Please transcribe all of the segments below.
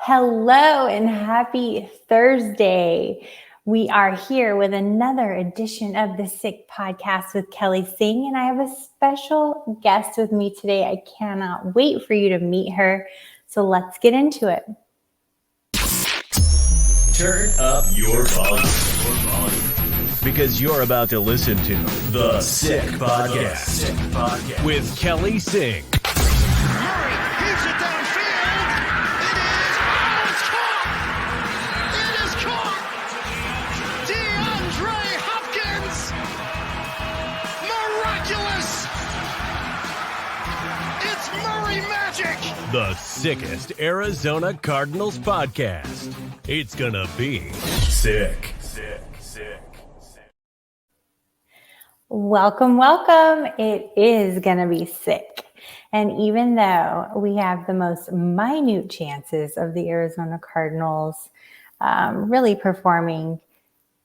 Hello and happy Thursday. We are here with another edition of the Sick Podcast with Kelly Singh, and I have a special guest with me today. I cannot wait for you to meet her. So let's get into it. Turn up your volume. Because you're about to listen to the Sick Podcast with Kelly Singh. Murray heaves it downfield. It's caught. It is caught. DeAndre Hopkins. Miraculous. It's Murray magic. The sickest Arizona Cardinals podcast. It's gonna be sick. Welcome. It is going to be sick. And even though we have the most minute chances of the Arizona Cardinals really performing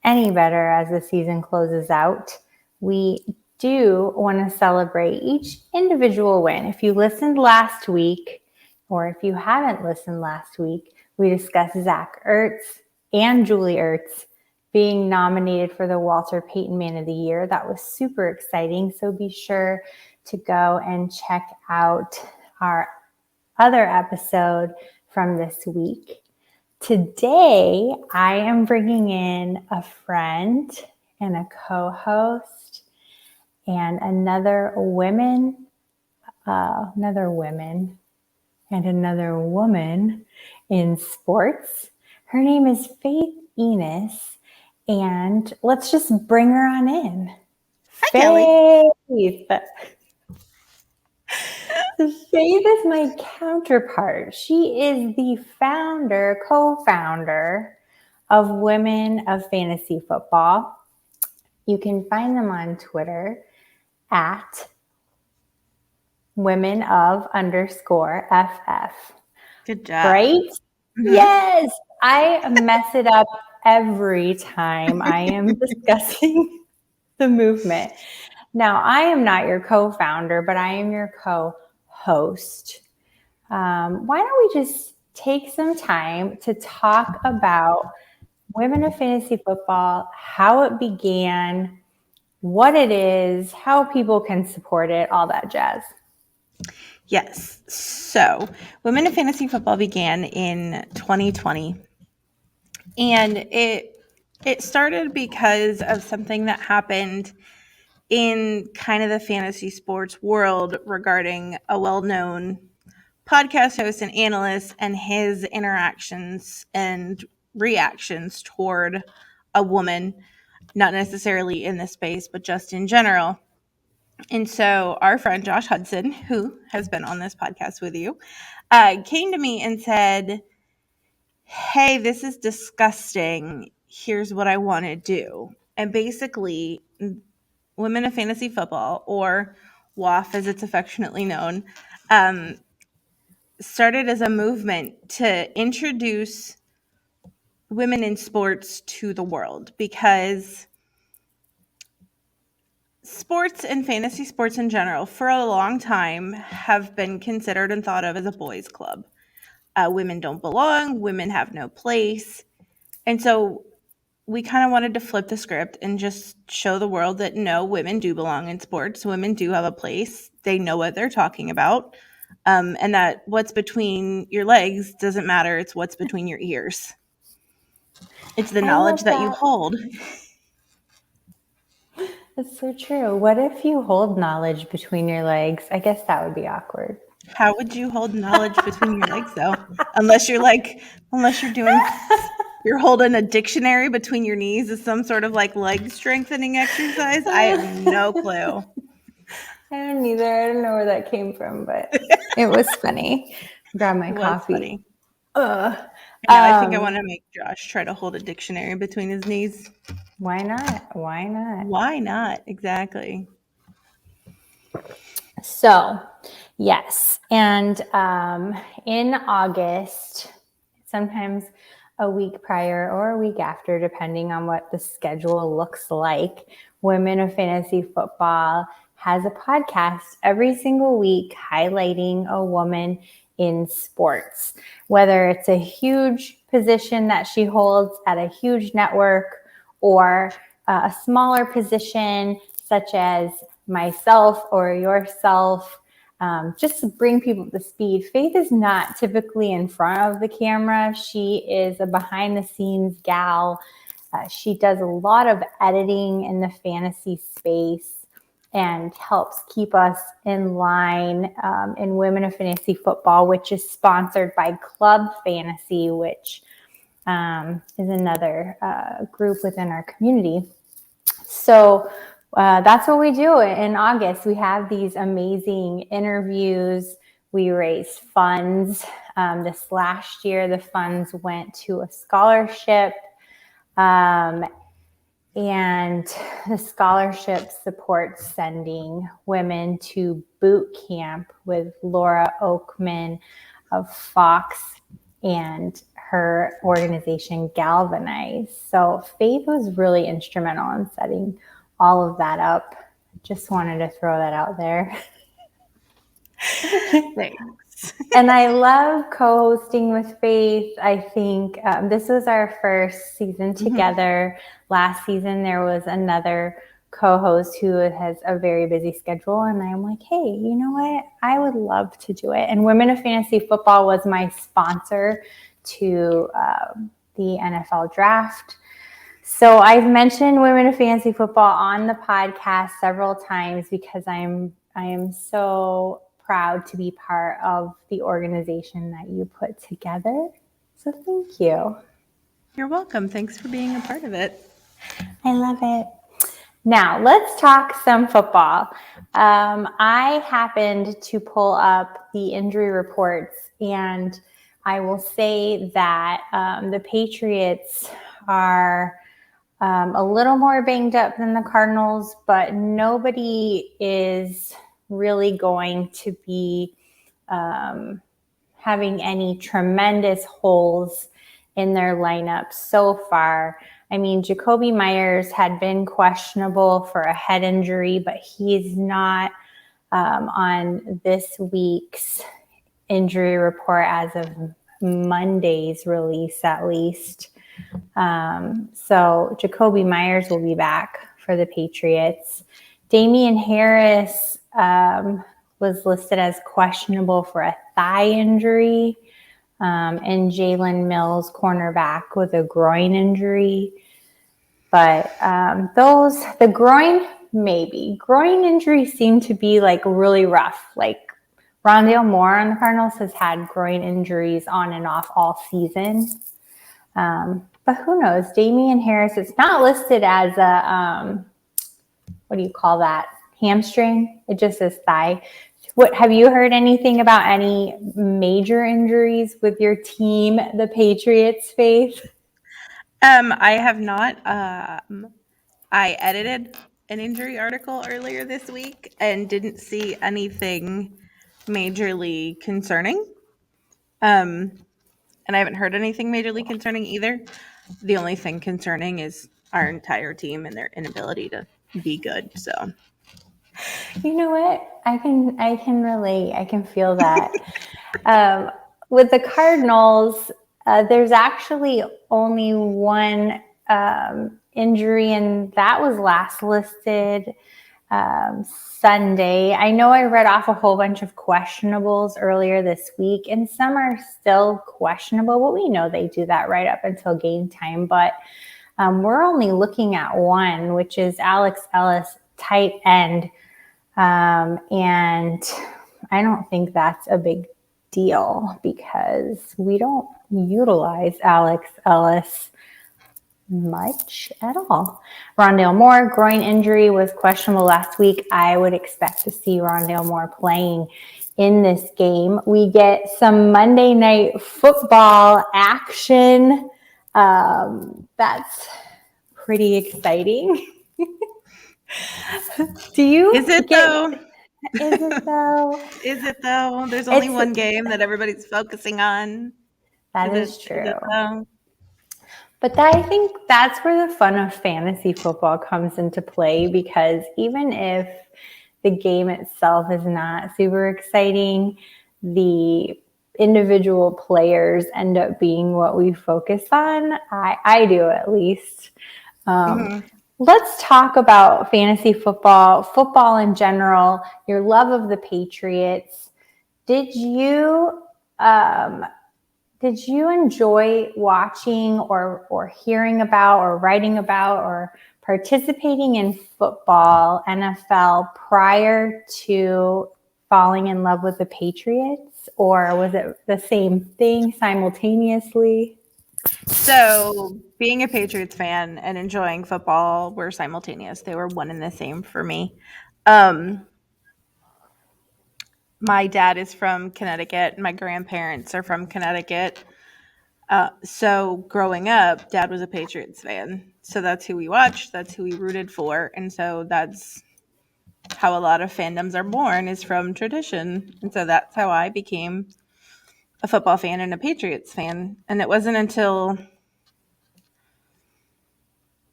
any better as the season closes out, we do want to celebrate each individual win. If you listened last week, or if you haven't listened last week, we discussed Zach Ertz and Julie Ertz being nominated for the Walter Payton Man of the Year. That was super exciting. So be sure to go and check out our other episode from this week. Today, I am bringing in a friend and a co-host and another woman in sports. Her name is Faith Enos. And let's just bring her on in. Hi, Kelly. Faith is my counterpart. She is the co-founder of Women of Fantasy Football. You can find them on Twitter at women_of_FF. Good job. Right? Mm-hmm. Yes. I mess it up every time I am discussing the movement. Now, I am not your co-founder, but I am your co-host. Why don't we just take some time to talk about Women of Fantasy Football, how it began, what it is, how people can support it, all that jazz. Yes. So, Women of Fantasy Football began in 2020. And it started because of something that happened in kind of the fantasy sports world regarding a well-known podcast host and analyst and his interactions and reactions toward a woman, not necessarily in this space, but just in general. And so our friend Josh Hudson, who has been on this podcast with you, came to me and said, hey, this is disgusting. Here's what I want to do. And basically, Women of Fantasy Football, or WAF as it's affectionately known, started as a movement to introduce women in sports to the world, because sports and fantasy sports in general, for a long time, have been considered and thought of as a boys' club. Women don't belong, women have no place. And so we kind of wanted to flip the script and just show the world that no, women do belong in sports. Women do have a place. They know what they're talking about. And that what's between your legs doesn't matter. It's what's between your ears. It's the knowledge that you hold. That's so true. What if you hold knowledge between your legs? I guess that would be awkward. How would you hold knowledge between your legs, though? Unless you're holding a dictionary between your knees as some sort of like leg strengthening exercise. I have no clue. I don't either. I don't know where that came from, but it was funny. Grab my coffee. Funny. I think I want to make Josh try to hold a dictionary between his knees. Why not? Why not? Exactly. So, yes. And in August, sometimes a week prior or a week after, depending on what the schedule looks like, Women of Fantasy Football has a podcast every single week highlighting a woman in sports, whether it's a huge position that she holds at a huge network or a smaller position such as myself or yourself. Just to bring people up to speed, Faith is not typically in front of the camera. She is a behind the scenes gal. She does a lot of editing in the fantasy space and helps keep us in line in Women of Fantasy Football, which is sponsored by Club Fantasy, which is another group within our community. So that's what we do in August. We have these amazing interviews. We raise funds. This last year, the funds went to a scholarship. And the scholarship supports sending women to boot camp with Laura Oakman of Fox and her organization Galvanize. So Faith was really instrumental in setting all of that up. Just wanted to throw that out there. Thanks. And I love co-hosting with Faith. I think this was our first season together. Last season, there was another co-host who has a very busy schedule. And I'm like, hey, you know what? I would love to do it. And Women of Fantasy Football was my sponsor to the NFL draft. So I've mentioned Women of Fantasy Football on the podcast several times because I am so proud to be part of the organization that you put together. So thank you. You're welcome. Thanks for being a part of it. I love it. Now let's talk some football. I happened to pull up the injury reports, and I will say that the Patriots are a little more banged up than the Cardinals, but nobody is really going to be having any tremendous holes in their lineup so far. I mean, Jacoby Myers had been questionable for a head injury, but he's not on this week's injury report as of Monday's release, at least. So Jacoby Myers will be back for the Patriots. Damian Harris was listed as questionable for a thigh injury, and Jalen Mills, cornerback, with a groin injury. But the groin injuries seem to be like really rough. Like Rondale Moore on the Cardinals has had groin injuries on and off all season. But who knows? Damian Harris, it's not listed as a, what do you call that? Hamstring. It just says thigh. What, have you heard anything about any major injuries with your team, the Patriots, Faith? I have not. I edited an injury article earlier this week and didn't see anything majorly concerning. And I haven't heard anything majorly concerning either. The only thing concerning is our entire team and their inability to be good. So, you know what? I can relate. I can feel that. With the Cardinals, there's actually only one injury, and that was last listed Sunday. I know I read off a whole bunch of questionables earlier this week, and some are still questionable, but we know they do that right up until game time. But we're only looking at one, which is Alex Ellis, tight end. And I don't think that's a big deal because we don't utilize Alex Ellis much at all. Rondale Moore, groin injury, was questionable last week. I would expect to see Rondale Moore playing in this game. We get some Monday Night Football action. That's pretty exciting. Do you? is it though? Is it though? Is it though? There's only one game that everybody's focusing on. That is true. Is it though? But I think that's where the fun of fantasy football comes into play, because even if the game itself is not super exciting, the individual players end up being what we focus on. I do, at least. Let's talk about fantasy football in general, your love of the Patriots. Did you enjoy watching or hearing about or writing about or participating in football, NFL, prior to falling in love with the Patriots? Or was it the same thing simultaneously? So, being a Patriots fan and enjoying football were simultaneous. They were one and the same for me. My dad is from Connecticut. My grandparents are from Connecticut. So, growing up, Dad was a Patriots fan. So, that's who we watched. That's who we rooted for. And so, that's how a lot of fandoms are born, is from tradition. And so, that's how I became a football fan and a Patriots fan. And it wasn't until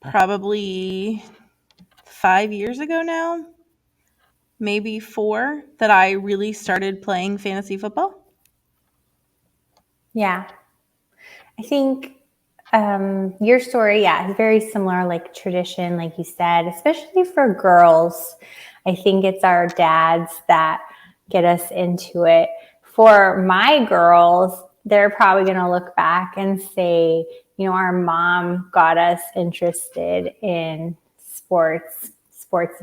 probably 5 years ago now, maybe 4, that I really started playing fantasy football. Yeah. I think your story, is very similar, like tradition, like you said, especially for girls. I think it's our dads that get us into it. For my girls, they're probably going to look back and say, our mom got us interested in sports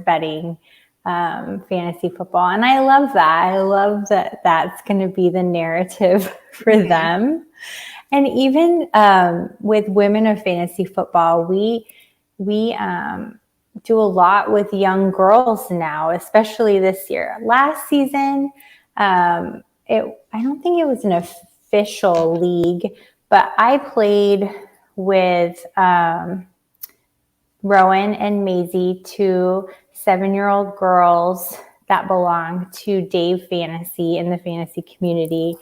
betting, fantasy football. And I love that. I love that that's going to be the narrative for them. And even with Women of Fantasy Football, we do a lot with young girls now, especially this year. Last season, I don't think it was an official league, but I played with Rowan and Maisie, 2 7-year-old girls that belong to Dave Fantasy in the fantasy community.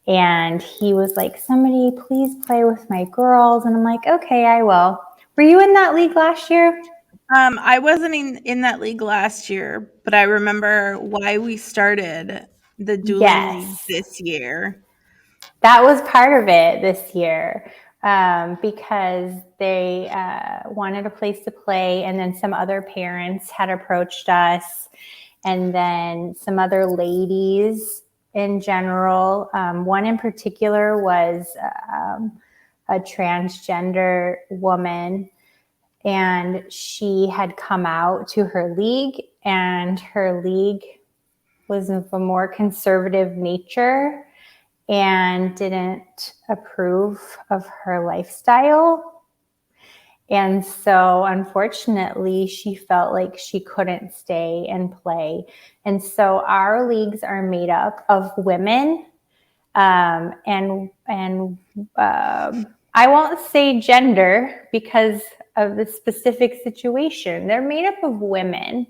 And he was like, somebody please play with my girls. And I'm like, okay, I will. Were you in that league last year? I wasn't in that league last year, but I remember why we started the dueling league this year. That was part of it this year, because they wanted a place to play. And then some other parents had approached us. And then some other ladies in general. One in particular was a transgender woman, and she had come out to her league, and her league was of a more conservative nature and didn't approve of her lifestyle. And so, unfortunately, she felt like she couldn't stay and play. And so our leagues are made up of women, and I won't say gender because of the specific situation. They're made up of women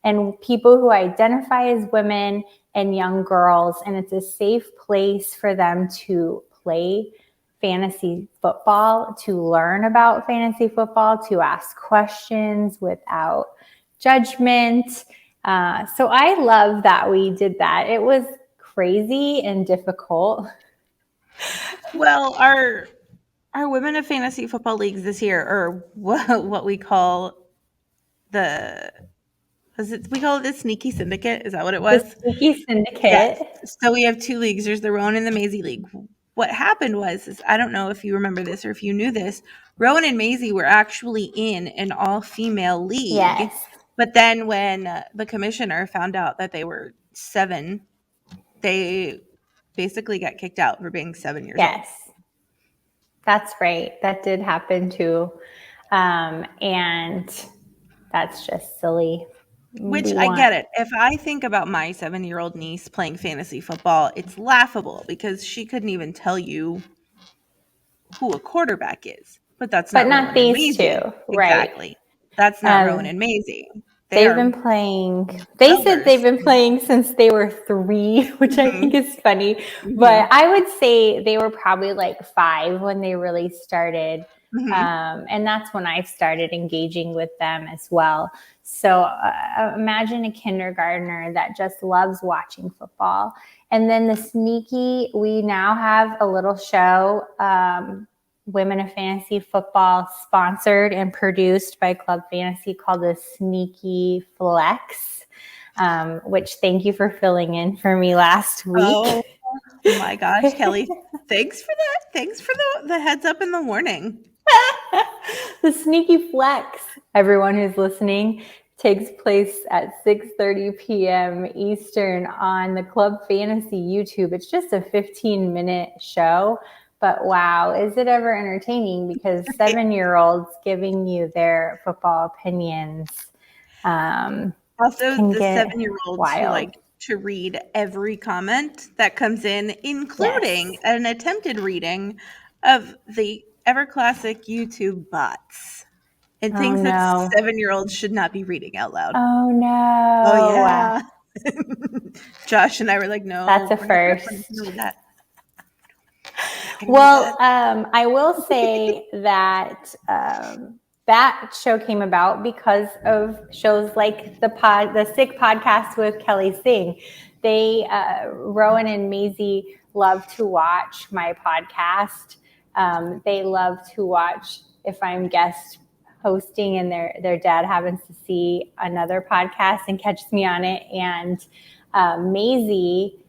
and people who identify as women and young girls, and it's a safe place for them to play fantasy football, to learn about fantasy football, to ask questions without judgment. So I love that we did that. It was crazy and difficult. Well, our Women of Fantasy Football leagues this year are what we call we call it the Sneaky Syndicate. Is that what it was? The Sneaky Syndicate. Yes. So we have 2 leagues. There's the Rowan and the Maisie League. What happened was, I don't know if you remember this or if you knew this, Rowan and Maisie were actually in an all-female league. Yes. But then when the commissioner found out that they were 7, they basically got kicked out for being 7 years old. Yes. That's right. That did happen too. And that's just silly. Which I get it. If I think about my 7-year-old niece playing fantasy football, it's laughable because she couldn't even tell you who a quarterback is. But that's not these two. Right. Exactly. That's not Rowan and Maisie. They've been playing. They said they've been playing since they were 3, which I think is funny. But I would say they were probably like 5 when they really started. And that's when I started engaging with them as well. So imagine a kindergartner that just loves watching football. And then the sneaky, we now have a little show, Women of Fantasy Football, sponsored and produced by Club Fantasy, called the Sneaky Flex, which thank you for filling in for me last week. Oh my gosh, Kelly. Thanks for that. Thanks for the heads up in the warning. The Sneaky Flex, everyone who's listening, takes place at 6:30 p.m. Eastern on the Club Fantasy YouTube. It's just a 15-minute show. But wow, is it ever entertaining, because 7-year-olds giving you their football opinions. Also, the 7-year-olds who like to read every comment that comes in, including an attempted reading of the ever classic YouTube bots, and things that 7-year-olds should not be reading out loud. Oh no! Oh yeah. Josh and I were like, no, that's a first. That. Well, I will say that that show came about because of shows like the Sick podcast with Kelly Singh. They, Rowan and Maisie, love to watch my podcast. They love to watch if I'm guest hosting and their dad happens to see another podcast and catches me on it. And Maisie,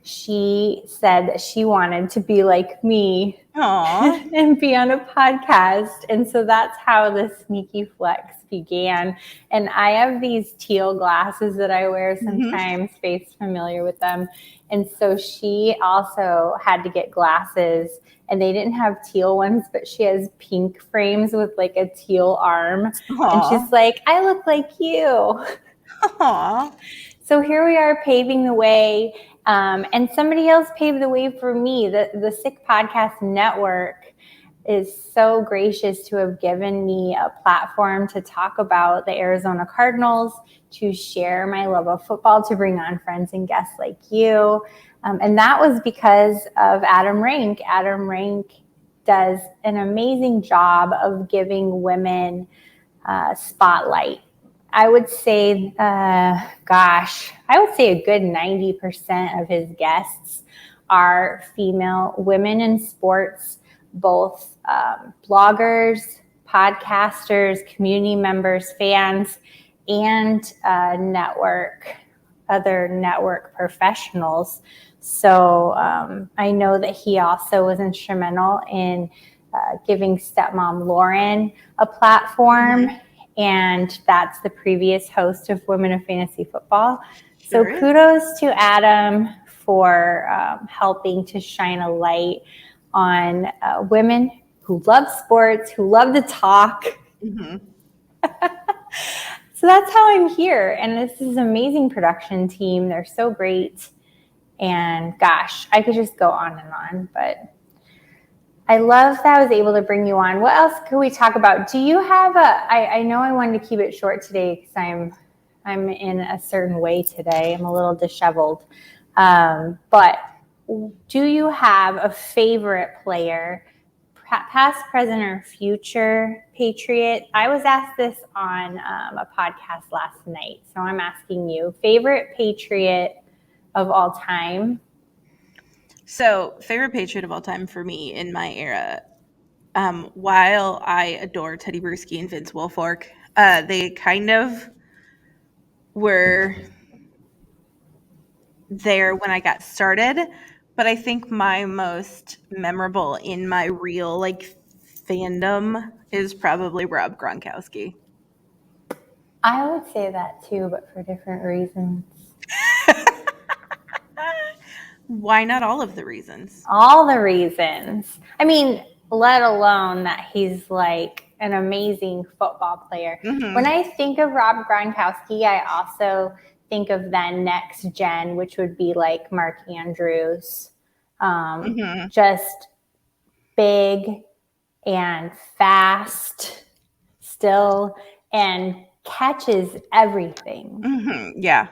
she said that she wanted to be like me and be on a podcast. And so that's how the Sneaky Flex began. And I have these teal glasses that I wear sometimes. Faith's familiar with them. And so she also had to get glasses, and they didn't have teal ones, but she has pink frames with like a teal arm. And she's like, I look like you. So here we are paving the way. And somebody else paved the way for me. The Sick Podcast Network is so gracious to have given me a platform to talk about the Arizona Cardinals, to share my love of football, to bring on friends and guests like you. And that was because of Adam Rank. Adam Rank does an amazing job of giving women spotlight. I would say, I would say a good 90% of his guests are female, women in sports, both bloggers, podcasters, community members, fans, and other network professionals. So I know that he also was instrumental in giving stepmom Lauren a platform. And that's the previous host of Women of Fantasy Football. So kudos to Adam for helping to shine a light on women who love sports, who love to talk. So that's how I'm here. And this is an amazing production team. They're so great. And gosh, I could just go on and on, but I love that I was able to bring you on. What else could we talk about? Do you have I know I wanted to keep it short today because I'm in a certain way today. I'm a little disheveled. But do you have a favorite player, past, present, or future Patriot? I was asked this on a podcast last night. So I'm asking you, favorite Patriot of all time? So, favorite Patriot of all time for me in my era, while I adore Teddy Bruschi and Vince Wilfork, they kind of were there when I got started. But I think my most memorable in my real fandom is probably Rob Gronkowski. I would say that too, but for different reasons. Why not all of the reasons? All the reasons. I mean, let alone that he's like an amazing football player. When I think of Rob Gronkowski, I also think of then next gen, which would be like Mark Andrews. Just big and fast still, and catches everything. Yeah.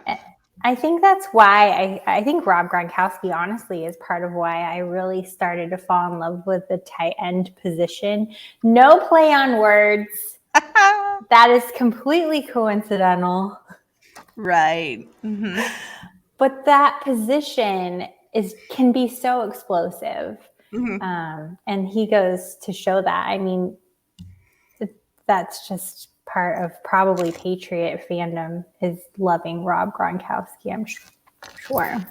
I think that's why I think Rob Gronkowski, honestly, is part of why I really started to fall in love with the tight end position. No play on words. That is completely coincidental. Right. But that position can be so explosive. And he goes to show that. I mean, that's just part of probably Patriot fandom is loving Rob Gronkowski, I'm sure.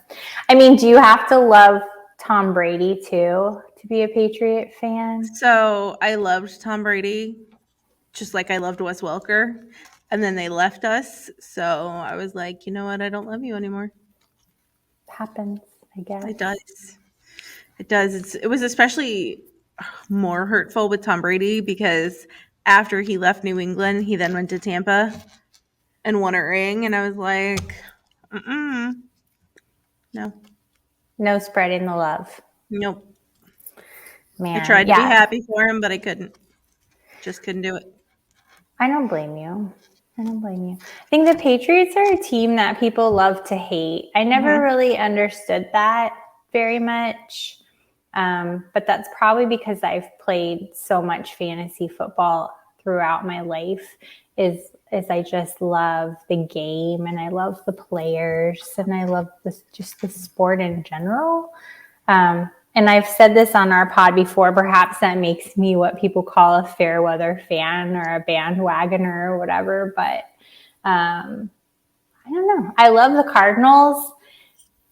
I mean, do you have to love Tom Brady too to be a Patriot fan? So I loved Tom Brady, just like I loved Wes Welker. And then they left us. So I was like, you know what? I don't love you anymore. Happens, I guess. It does. It does. It was especially more hurtful with Tom Brady because after he left New England, he then went to Tampa and won a ring. And I was like, no. No spreading the love. Nope. Man, I tried to be yeah. happy for him, but I couldn't. Just couldn't do it. I don't blame you. I think the Patriots are a team that people love to hate. I never really understood that very much. But that's probably because I've played so much fantasy football throughout my life is I just love the game and I love the players and I love just the sport in general. And I've said this on our pod before, perhaps that makes me what people call a fair weather fan or a bandwagoner or whatever. But I don't know. I love the Cardinals.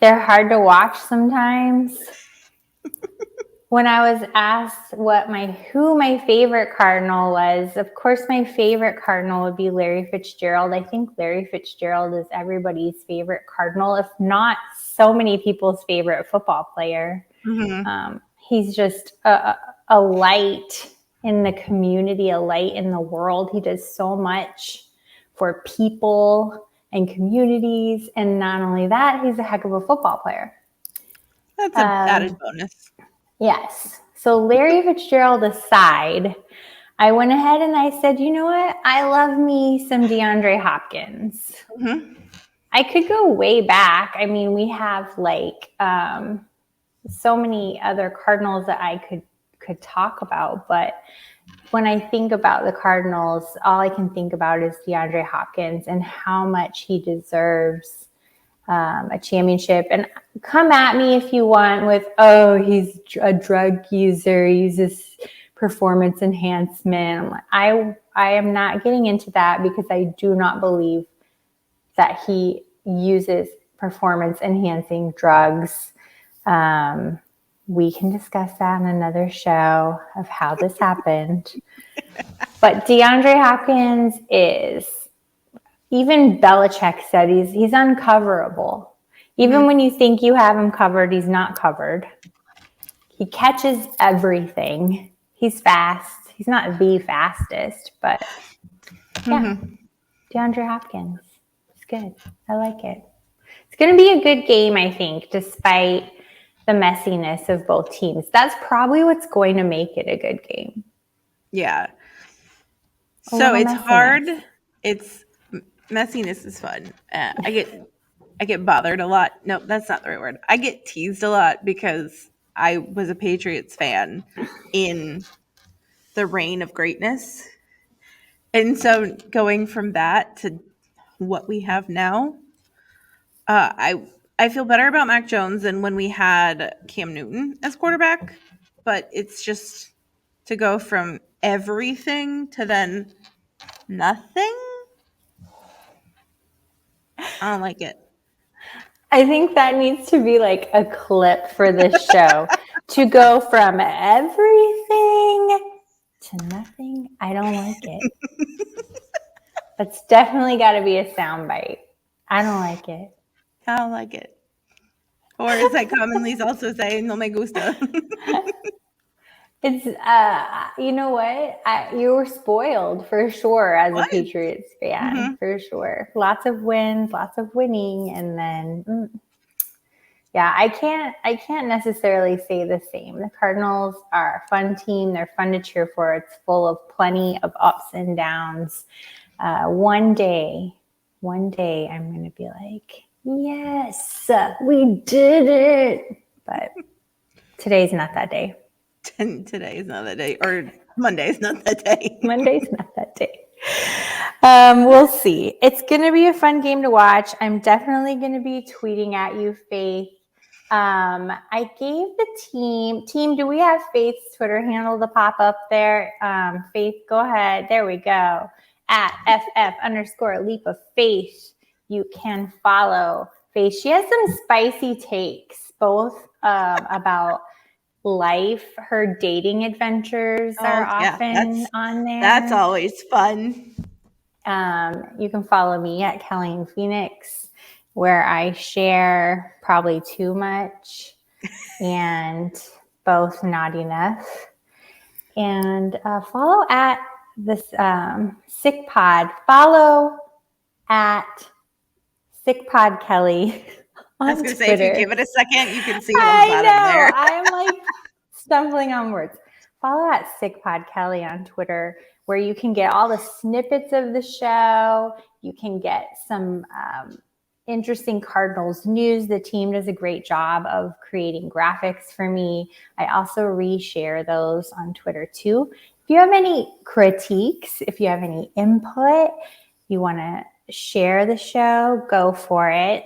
They're hard to watch sometimes. When I was asked who my favorite Cardinal was, of course, my favorite Cardinal would be Larry Fitzgerald. I think Larry Fitzgerald is everybody's favorite Cardinal, if not so many people's favorite football player. He's just a light in the community, a light in the world. He does so much for people and communities. And not only that, he's a heck of a football player. That's an added bonus. Yes. So Larry Fitzgerald aside, I went ahead and I said, you know what? I love me some DeAndre Hopkins. I could go way back. I mean, we have like so many other Cardinals that I could talk about. But when I think about the Cardinals, all I can think about is DeAndre Hopkins and how much he deserves a championship. And come at me if you want with, oh, he's a drug user, he uses performance enhancement. I am not getting into that because I do not believe that he uses performance enhancing drugs. We can discuss that in another show of how this happened. But DeAndre Hopkins is, even Belichick said he's uncoverable. Even when you think you have him covered, he's not covered. He catches everything. He's fast. He's not the fastest, but yeah, DeAndre Hopkins. It's good. I like it. It's going to be a good game, I think, despite the messiness of both teams. That's probably what's going to make it a good game. Yeah. So it's hard. Messiness is fun. I get bothered a lot. No, that's not the right word. I get teased a lot because I was a Patriots fan in the reign of greatness. And so going from that to what we have now, I feel better about Mac Jones than when we had Cam Newton as quarterback. But it's just to go from everything to then nothing. I don't like it. I think that needs to be like a clip for this show. To go from everything to nothing. I don't like it. That's definitely got to be a soundbite. I don't like it. I don't like it. Or as I commonly also say, no me gusta. It's, you know what? You were spoiled for sure as a Patriots fan, for sure. Lots of wins, lots of winning, and then, yeah, I can't necessarily say the same. The Cardinals are a fun team. They're fun to cheer for. It's full of plenty of ups and downs. one day I'm going to be like, yes, we did it. But today's not that day. Today is not that day, or Monday's not that day. Monday's not that day. We'll see. It's going to be a fun game to watch. I'm definitely going to be tweeting at you, Faith. I gave the team, do we have Faith's Twitter handle to pop up there? Faith, go ahead. There we go. At FF_leap of faith. You can follow Faith. She has some spicy takes, both about life. Her dating adventures are often on there. That's always fun. You can follow me at Kelly and Phoenix, where I share probably too much and both not enough. And follow at this Sick Pod. Follow at Sick Pod Kelly. I was going to say, if you give it a second, you can see it on the bottom there. I'm like stumbling on words. Follow at Sick Pod Kelly on Twitter, where you can get all the snippets of the show. You can get some interesting Cardinals news. The team does a great job of creating graphics for me. I also reshare those on Twitter too. If you have any critiques, if you have any input, you want to share the show, go for it.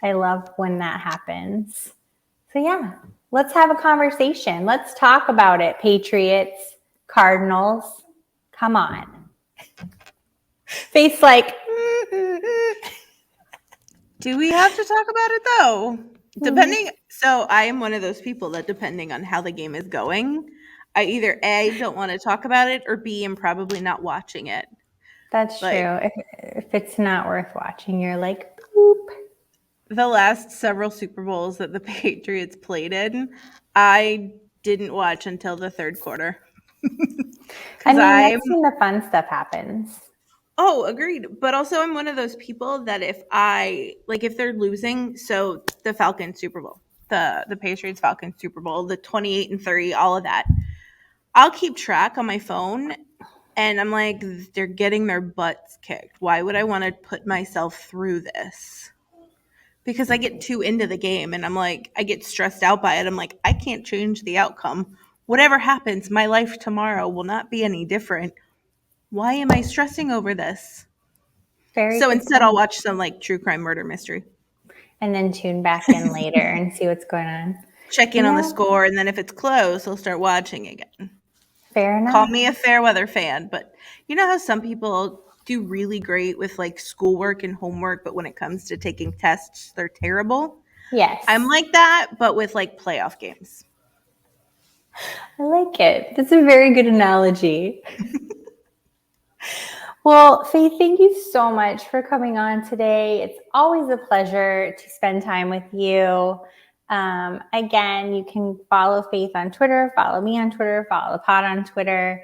I love when that happens. So yeah, let's have a conversation. Let's talk about it. Patriots, Cardinals, come on. Face like, do we have to talk about it though? So I am one of those people that depending on how the game is going, I either A, don't want to talk about it, or B, am probably not watching it. That's true. If it's not worth watching, you're like, boop. The last several Super Bowls that the Patriots played in, I didn't watch until the third quarter. I mean, that's when the fun stuff happens. Oh, agreed. But also I'm one of those people that if they're losing, so the Falcons Super Bowl, the Patriots Falcons Super Bowl, the 28-3, all of that, I'll keep track on my phone and I'm like, they're getting their butts kicked. Why would I want to put myself through this? Because I get too into the game and I'm like, I get stressed out by it. I'm like, I can't change the outcome. Whatever happens, my life tomorrow will not be any different. Why am I stressing over this? So instead, I'll watch some like true crime murder mystery. And then tune back in later and see what's going on. Check in on the score. And then if it's close, I'll start watching again. Fair enough. Call me a fair weather fan. But you know how some people do really great with like schoolwork and homework, but when it comes to taking tests, they're terrible? Yes. I'm like that, but with like playoff games. I like it. That's a very good analogy. Well, Faith, thank you so much for coming on today. It's always a pleasure to spend time with you. Again, you can follow Faith on Twitter, follow me on Twitter, follow the pod on Twitter,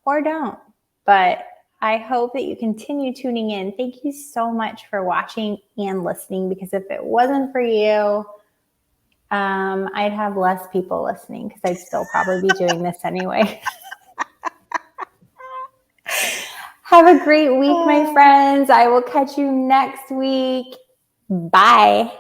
or don't. But I hope that you continue tuning in. Thank you so much for watching and listening, because if it wasn't for you, I'd have less people listening because I'd still probably be doing this anyway. Have a great week, my friends. I will catch you next week. Bye.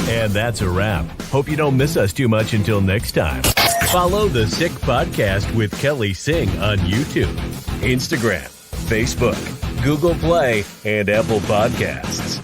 And that's a wrap. Hope you don't miss us too much until next time. Follow the Sick Podcast with Kelly Singh on YouTube, Instagram, Facebook, Google Play, and Apple Podcasts.